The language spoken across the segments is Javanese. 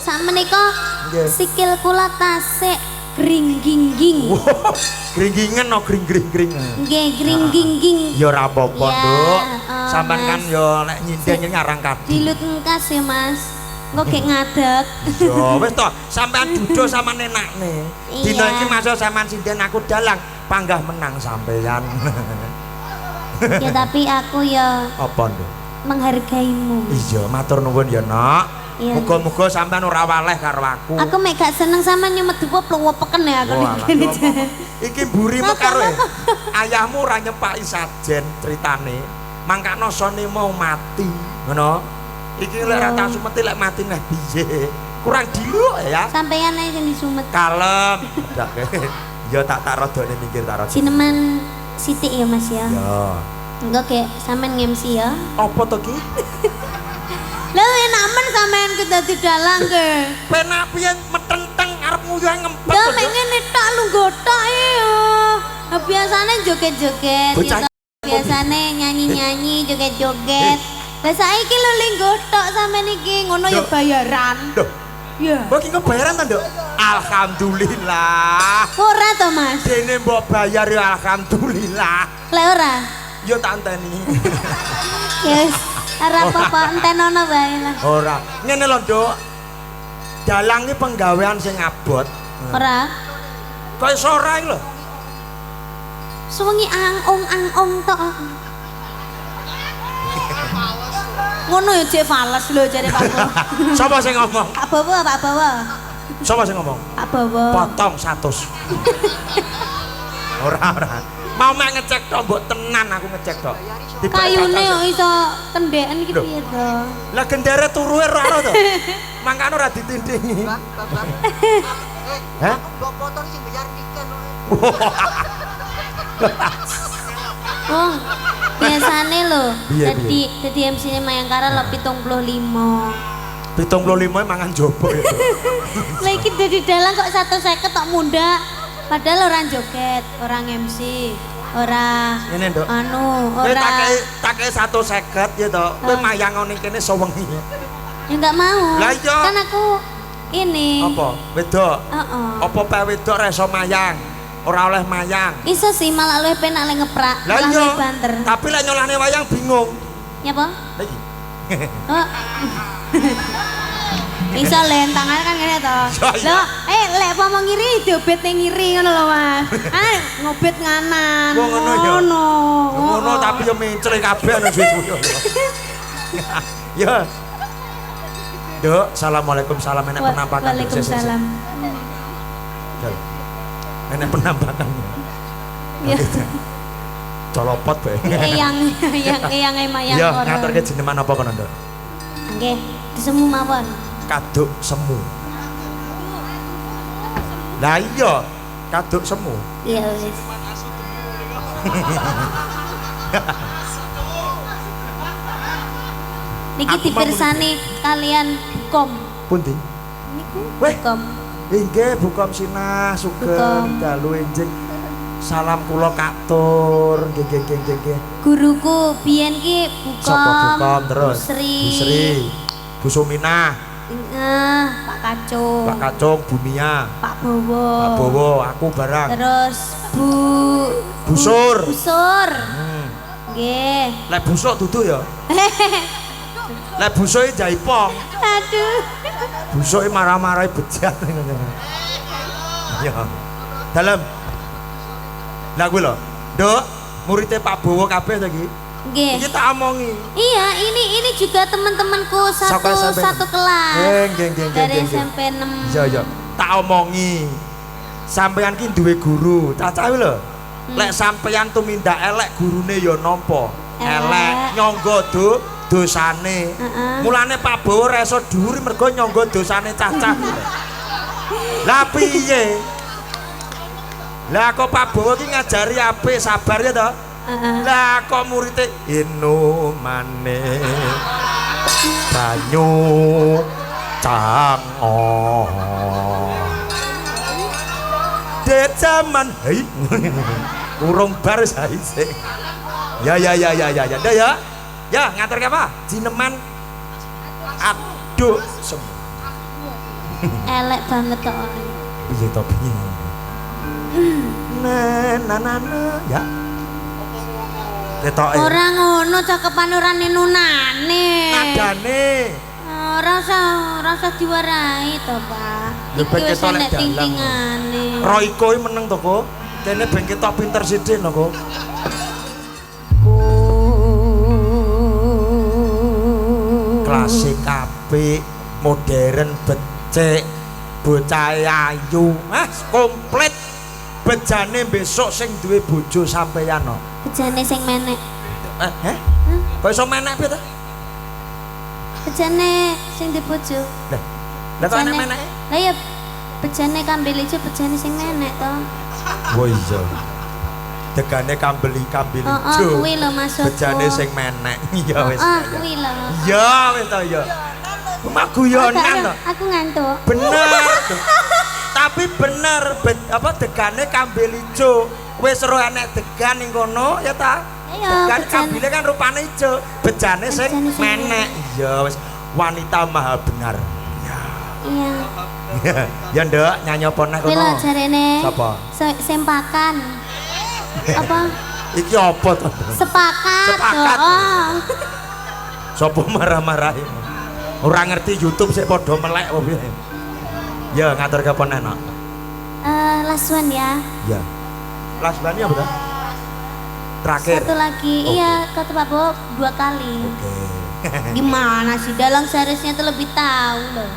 sakmenika sikil kula tasik gring-gingging. Gring-gingen no gring-gring-gring. Nggih, gring-gingging. Ya ora apa-apa, Nduk. Sampeyan kan ya nek nyindeng ngarang kadi. Dilut engkas ya, Mas. Engko gek ngadeg. Ya wis to, sampeyan duduk sama nenakne. Dina iki masuk sampeyan sinden aku dalang, panggah menang sampeyan. Ya tapi aku ya Apa, Nduk? menghargaimu. Iya, matur nuwun ya, Nak. Iya. Muga-muga sampean ora waleh karo aku. Aku mek gak seneng sama nyumet dupa plewepeken ya aku niki. Iki mburimu karo ayahmu ora nyepaki sajen critane. Mangkano sone mau mati, ngono. Iki lek ora tak sumeti lek mati neh piye. Kurang diluk ya. Sampeyan ae sing disumet. Kalem. Ya tak rodone mikir tak rodone. Cineman sithik ya Mas ya. Ya. Engko gek sampean ngemsi ya. Apa to ki? Lho enak men sampean ki dadi dalang ke. Penak piye metenteng arepmu yo ngempet. Ya mek ngene tok lu gotok ya. Biasane joget-joget gitu. Biasane nyanyi-nyanyi, joget-joget. Lah saiki lho ling gotok sampean iki ngono ya bayaran. Loh. Ya. Mbok ki bayaran ta, Nduk? Alhamdulillah. Ora to, Mas? Dene mbok bayar ya alhamdulillah. Lek ora? Yo tak anteni. Yes. Ora apa-apa entenono wae lah. Ora. Ngene lho, Nduk. Dalang iki penggawean sing abot. Ora. Kaya sora iki lho. Suwengi angong tok. Ngono ya cek fales lho jare Pak Bowo. Sapa sing ngomong? Pak Bowo, Pak Bowo. Sapa sing ngomong? Pak Bowo. Potong 100. Ora. Mau mek ngecek tok mbok tenan aku ngecek tok. Kayune kok iso kendeken iki piye to? Lah gendere turuhe ora ono to. Mangkane ora ditindingi. Hah? Mbok potong sing bayar tiket. Wong biasane lho Piye, dadi MC-ne Mayangkara lho 75. 75 mangan jobo ya. Lah iki dadi dalang kok 150 tok mundak. Padahal orang joget, orang MC, ora Ngene, Nduk. anu, Kowe ora tak kei 150 ya to. Kowe mayang ngene kene sewengi. ya enggak mau. Lah iya. Kan aku ini. Apa? Wedok. Heeh. Apa pe wedok ra iso mayang? Ora oleh mayang. Iso sih malah luwih penak lek ngeprak, Lah malah iya. luwih banter. Tapi lek nyolahne wayang bingung. Ya apa? Lah iki. Oh. Iso lentangan kan ngene to. Iya. Lho, lek apa mau ngiri diobet ning ngiri ngono lho, Mas. Ngobet nganan. Oh, ngono ya. Ngono Oh. tapi yo mencel kabeh ana suwe-suwe. Ya. Nduk, assalamualaikum salam enek penampakan. Waalaikumsalam. Enek penampakannya. Ya. Colopot bae. Eyang mayang Ya, ora. ngaturke jenengan apa kono, Nduk? Nggih, disemu mawon. Kaduk semu. Lah iya, kaduk semu. Iya wis. Niki Aku dipirsani kalian Bukom. Pundi? Niku Weh. Bukom. Inggih Bukom Sinah Bukom. sugeng dalu enjing. Salam kula katur. Nggih. Guruku biyen ki Bukom. Sapa Bukom terus? Busri. Busri. Bu Suminah, Pak Kacung. Pak Kacung, Bu Mia, Pak Bowo. Pak Bowo, aku barang. Terus Busur. Busur. Nggih. Lek busuk dudu ya. Lek busuke jaipong. Aduh. Busuke marah-marahi bejat. Ya. Dalem. Lah kuwi lho. Nduk, muridé Pak Bowo kabeh to iki. Nggih. Iki tak omongi. Iya, ini juga teman-temanku Saka SMP satu kelas. Nggih. Dari SMP 6. Iya. Tak omongi. Sampeyan ki duwe guru. Cacahe lho. Lek sampeyan tumindak elek gurune ya nampa. Elek nyangga dosane. Mulane Pak Bowo ora iso dhuwur mergo nyangga dosane cacah. Lah piye? Lah kok Pak Bowo ki ngajari apik sabar ya to? Lah kok muridé inumane banyu cango de zaman hei urung bar saise ya ndak ya ngatur apa jineman aduh Elek banget kok. Piye to piye? Na ya. Ketoke. Ora ngono cakepane ora nenunane. Nadane. Rasa diwarai to, Pak. Lho ben ketok lek dalang. Tingtingane. Royko iki meneng to, Ko. Kene ben ketok pinter sithik no, Ko. Klasik apik, modern becik, bocah ayu. Komplit. Bejane besok sing duwe bojo sampeyan no. Bejane sing menek. Kok iso menek piye to? Bejane sing duwe bojo. Lah kok enek meneke? Lah ya bejane kambil ijo bejane sing menek to. Oh iya. Degane kambil ijo. Kuwi lho maksudku. Bejane sing menek. Ya wis. Kuwi lho. Ya wis to ya. Cuma guyonan to. Aku ngantuk. Bener. Tapi bener apa degane kambil ijo. Wis ro enek degan ning kono ya ta? Degan kambile kan rupane ijo, bejane sing menek. Ya wis wanita maha benar. Iya. Ya nduk nyanyi apa nek kono? Lho jarene. Sapa? Sempakan. Apa? Iki apa to? Sepakat. Sapa marah-marahi? Ora ngerti YouTube sik padha melek apa piye? Ya ngatur kapan enak? Last one ya. Ya. Last one ya betul? Terakhir. Satu lagi. Iya, kata Pak Bob 2 kali. Oke. Gimana sih? Dalang seharusnya tuh lebih tahu loh.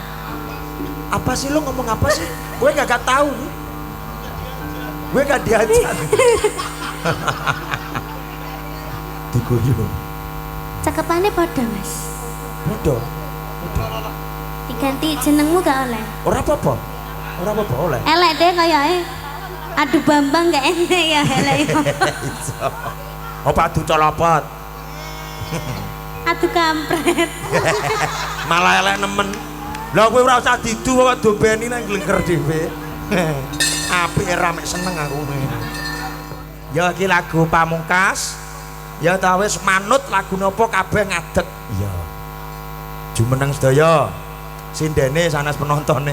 Apa sih lo ngomong apa sih? Gue gak tahu. Gue gak diajak. Diguyu. Cakepannya padha, Mas. Padha. Diganti jenengmu gak oleh? Ora apa-apa. Ora apa-apa oleh. Elek deh kayaknya. Aduh Bambang gak enak ya elek. Apa adu colopot? Aduh kampret. Malah elek nemen. Lah kowe ora usah didu kok dobeni nang glengker dhewe. Apik rame seneng aku. Ya iki lagu pamungkas. Ya ta wis manut lagu napa kabeh ngadeg. Iya. Jumeneng sedaya. Sindene sanes penontone.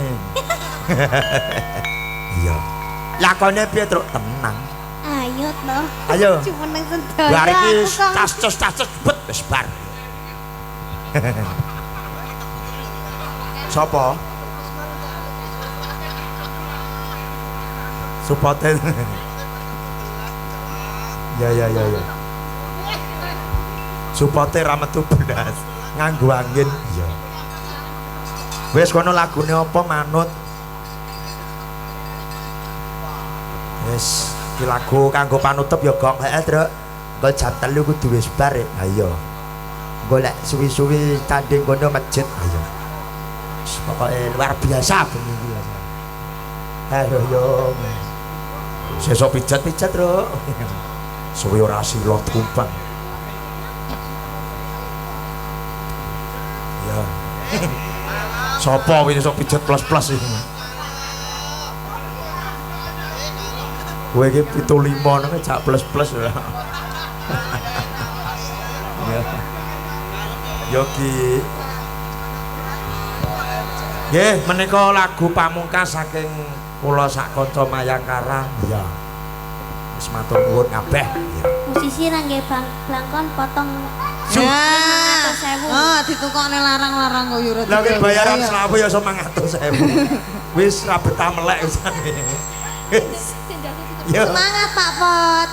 Iya. Lakone piye, Truk? Tenang. Ayo toh. Ayo. Jumeneng sedaya. Bar iki tas-tas bet wis bar. Sopo? Supoten. Ya. Supote ra metu blas. Nganggo angin. Ya. Wis kono lagune apa manut? Wis, iki lagu kanggo panutup ya gong heeh, Truk. Engko jam 3 kudu wis bar. Ha iya. Golek suwi-suwi tanding kono masjid. Ayo. Pokoknya luar biasa bengi iki. Ayo yo. Sesuk pijat-pijat, Truk. Suwi ora silot kumpang. Ya. Sopo iki sok pijat plus-plus iki. Kowe iki 75 nang jak plus-plus ya. Ya. Yo ki. Nggih, menika lagu pamungkas saking kula sak kanca Mayangkara. Iya. Wis matur nuwun kabeh. Iya. Musisi nang nggih blangkon potong. Ya. Ditukokne larang-larang kok yo ora. Lah nek bayaran slawe ya 900.000. Wis ra betah melek wisane. Yo. Semangat Pak Pot.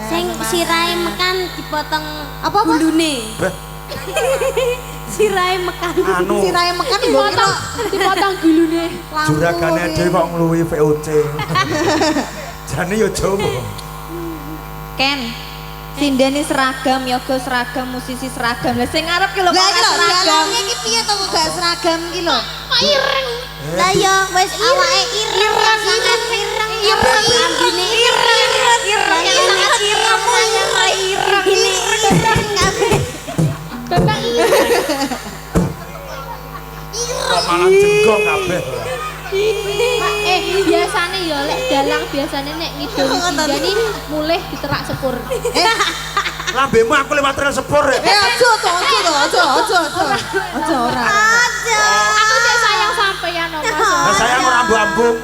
Sing sirahe mekan dipotong Apa? gulune. Sirahe mekan. Anu. Sirahe mekan mbok kira Dipotong gulune. Juragane dhewe kok ngluwi VOC. Jane yo Jawa. Ken, sindene seragam, yoga seragam, musisi seragam. Lah sing ngarep ki lho Lah kok iki lho, seragam. dialognya iki piye to kok gak seragam iki lho? Ireng. Lah yo wis awake ireng sangat ireng. Ireng. Ambine ireng. Ireng. Sangat ireng saya ireng. Ireng kabeh. Bapak Kok malah jenggong kabeh. biasane ya lek dalang biasane nek ngidul singgani mulih diterak sepur. Lambemu aku lewat rel sepur. Aja ora. Aja. Aku sih sayang sampeyan no Mas. ambung-ambung.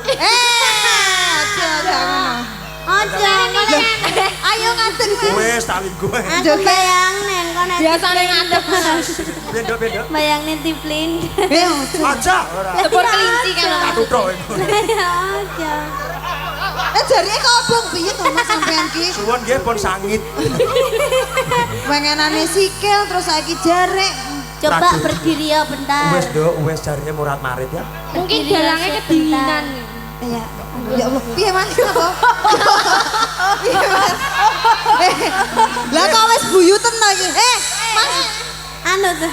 Aja gak ngono. Aja ngene. Ayo ngadeg Mas. Wes tak linggo. Aku bayang neng kono. Biasane ngadeg. Bendo-bendo. Bayang nih tiplin. Aja ora. Sepur kelinci kan. Tak tuthuk. Aja. Jarine kok obong piye to Mas sampean ki? Suwon nggih pun sangit. Pengenane sikil terus saiki jare. Coba Ragu. berdiri ya bentar. Wes Dok, wes jarine murat marit ya. Mungkin Berdiri ya dalangnya sebentar. kedinginan. Ya. Ya Allah, piye Mas apa? Piye Mas? Lah kok wis buyuten to iki? Mas, Anu tuh.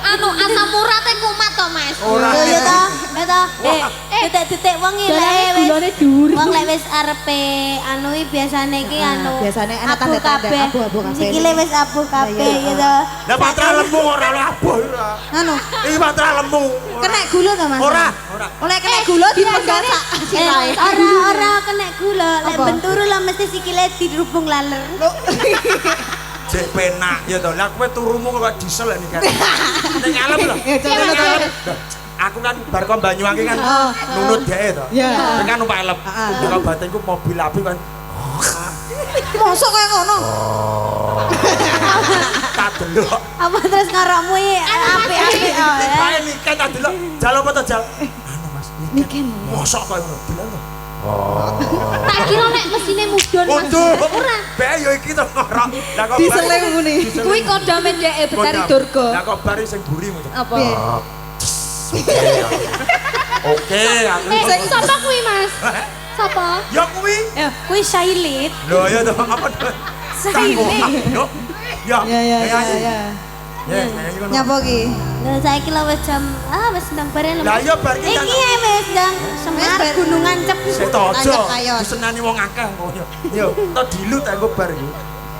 Anu asam uratnya kumat to Mas. Ora. Ya toh, ya toh. Detek-detek wong iki lek wis Gulane dhuwur. wong lek wis arepe anu iki biasane iki anu. biasane ana abu tanda-tanda kabeh. abu-abu kabeh. Sikile wis abu kabeh Iya. ya toh. Lah patra lemu ora labuh ora. anu, Iki patra lemu. kena gula to Mas? Ora. Oleh kena gula dipenggal sak sirahe. Ora kena gula, lek Apa? benturu lah mesti sikile dirubung laler. Jek penak ya to. Lah kowe turumu kok diesel ini kan. Ning alam lho. Ya, coba, Ning coba. alam. Aku kan bar kon Banyuwangi kan nunut dhek to. Iya. Kan numpak elep. Heeh. Kok batinku mobil api kan. Mosok kaya ngono. Tak delok. Apa terus ngarokmu iki apik-apik oh ya. Kae niken tak delok. Jal apa to jal? Anu Mas, niken. Mosok kaya ngono. Delok to. Tak kira nek mesine mudhun Mas. Untuk. Ora. Be yo iki to ngorok. Lah kok Dieselnya ngene. Kuwi kodame dhek Betari Durga. Lah kok bari sing buri ngono. Apa? Oke, aku. Sing sapa kuwi Mas? Sapa? Ya kuwi. Kuwi Sailit. Lho ya to apa to? Sailit. Yo. Ya. Ya. Ya, nyanyi kono. Nyapa ki? Lah saiki lah wis jam wis ndang bare lho. Lah iya bar ki Iki ae wis ndang Semar Wis, Gunung Ancep. Sik to aja. Lanjut, ayo. Disenani wong akeh kok yo. Yo, to dilut aku bar iki.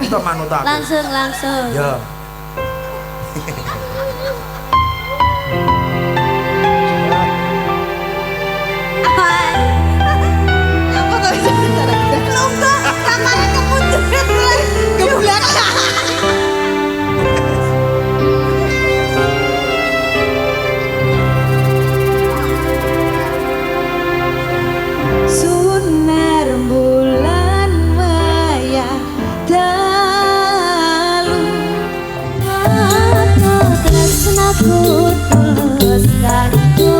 To manut aku. Langsung. Ya. Nyapa to iso Lungguh kamare kemunduran. Geblak. Sunar bulan maya dalu Aku tresnaku terus kanggo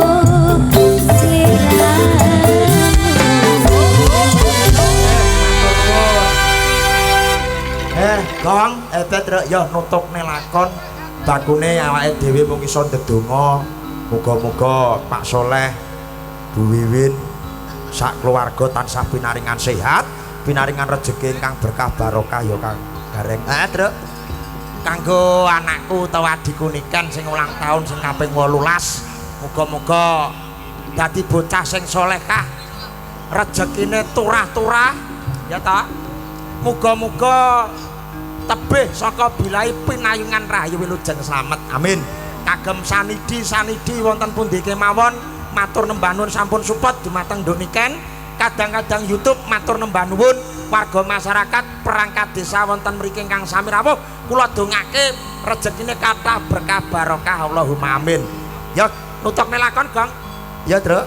Gong, Pedro, ya nutukne lakon bakune awake dhewe mung iso ndedonga. Muga-muga Pak Soleh, Bu Wiwin, sak keluarga tansah pinaringan sehat, pinaringan rejeki ingkang berkah barokah ya Kang Gareng. Pedro. Kanggo anakku utawa adikku niken sing ulang tahun sing kaping 18. Muga-muga dadi bocah sing solehah. Rejekine turah-turah ya ta. Muga-muga tebih saka bilai pinayungan rahayu wilujeng slamet. Amin. Kagem sanidi wonten pundi kemawon matur nembah nuwun sampun support dumateng Doniken. Kadang-kadang YouTube matur nembah nuwun warga masyarakat perangkat desa wonten mriki ingkang sami rawuh. Kula dongake rejekine kathah berkah barokah Allahumma amin. Ya nutukne lakon, Gong. Ya, Truk.